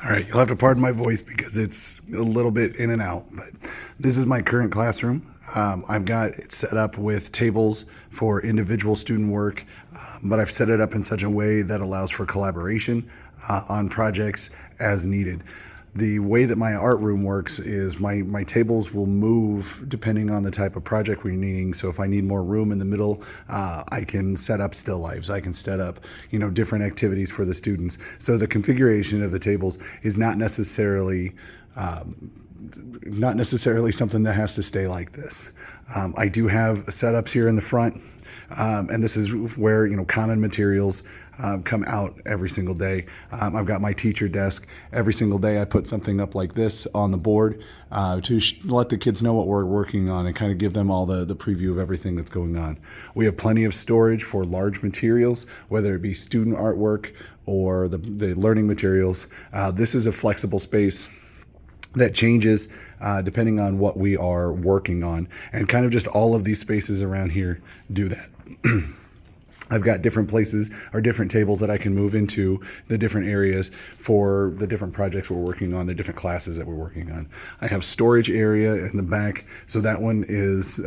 All right, you'll have to pardon my voice because it's a little bit in and out, but this is my current classroom. I've got it set up with tables for individual student work, but I've set it up in such a way that allows for collaboration on projects as needed. The way that my art room works is my tables will move depending on the type of project we're needing. So if I need more room in the middle, I can set up still lifes. I can set up, different activities for the students. So the configuration of the tables is not necessarily something that has to stay like this. I do have setups here in the front, and this is where common materials come out every single day. I've got my teacher desk. Every single day I put something up like this on the board to let the kids know what we're working on and kind of give them all the preview of everything that's going on. We have plenty of storage for large materials, whether it be student artwork or the learning materials. This is a flexible space that changes depending on what we are working on, and kind of just all of these spaces around here do that. I've got different places or different tables that I can move into the different areas for the different projects we're working on, the different classes that we're working on. I have storage area in the back, so that one is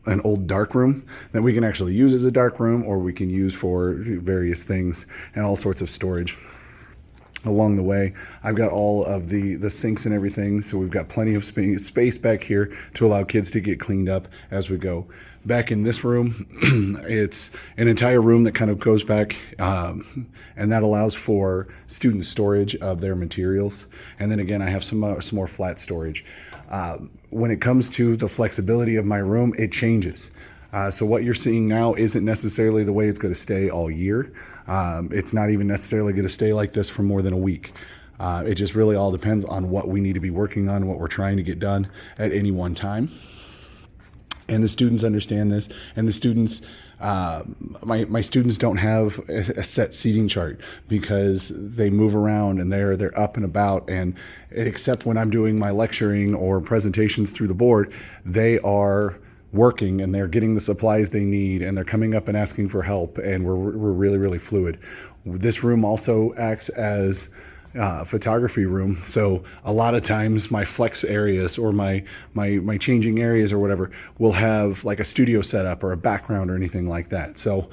an old dark room that we can actually use as a dark room, or we can use for various things and all sorts of storage. Along the way, I've got all of the sinks and everything, so we've got plenty of space back here to allow kids to get cleaned up as we go. Back in this room, it's an entire room that kind of goes back, and that allows for student storage of their materials. And then again, I have some more flat storage. When it comes to the flexibility of my room, it changes. So what you're seeing now isn't necessarily the way it's going to stay all year. It's not even necessarily going to stay like this for more than a week. It just really all depends on what we need to be working on, what we're trying to get done at any one time. And the students understand this, and the students, my students don't have a set seating chart because they move around and they're up and about, and except when I'm doing my lecturing or presentations through the board, they are working and they're getting the supplies they need, and they're coming up and asking for help, and we're really, really fluid. This room also acts as photography room, so a lot of times my flex areas or my changing areas or whatever will have like a studio setup or a background or anything like that. So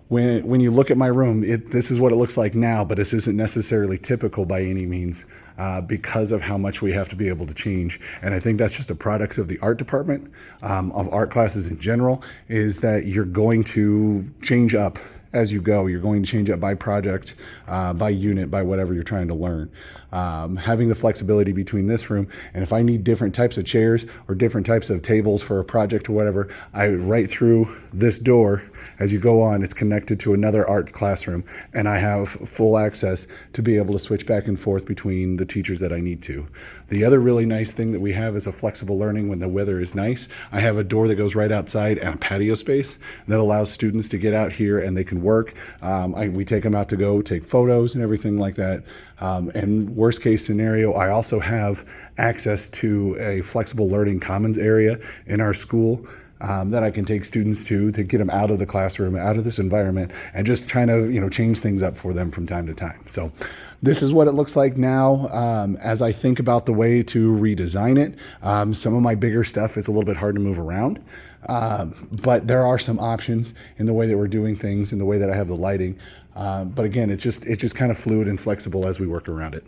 when you look at my room, this is what it looks like now, but this isn't necessarily typical by any means, because of how much we have to be able to change. And I think that's just a product of the art department, of art classes in general, is that you're going to change up as you go. You're going to change up by project, by unit, by whatever you're trying to learn. Having the flexibility between this room, and if I need different types of chairs or different types of tables for a project or whatever, right through this door, as you go on, it's connected to another art classroom, and I have full access to be able to switch back and forth between the teachers that I need to. The other really nice thing that we have is a flexible learning when the weather is nice. I have a door that goes right outside and a patio space that allows students to get out here and they can work. We take them out to go take photos and everything like that. And worst case scenario, I also have access to a flexible learning commons area in our school that I can take students to get them out of the classroom, out of this environment, and just kind of change things up for them from time to time. So this is what it looks like now. As I think about the way to redesign it, some of my bigger stuff is a little bit hard to move around, but there are some options in the way that we're doing things, in the way that I have the lighting. But again, it's just kind of fluid and flexible as we work around it.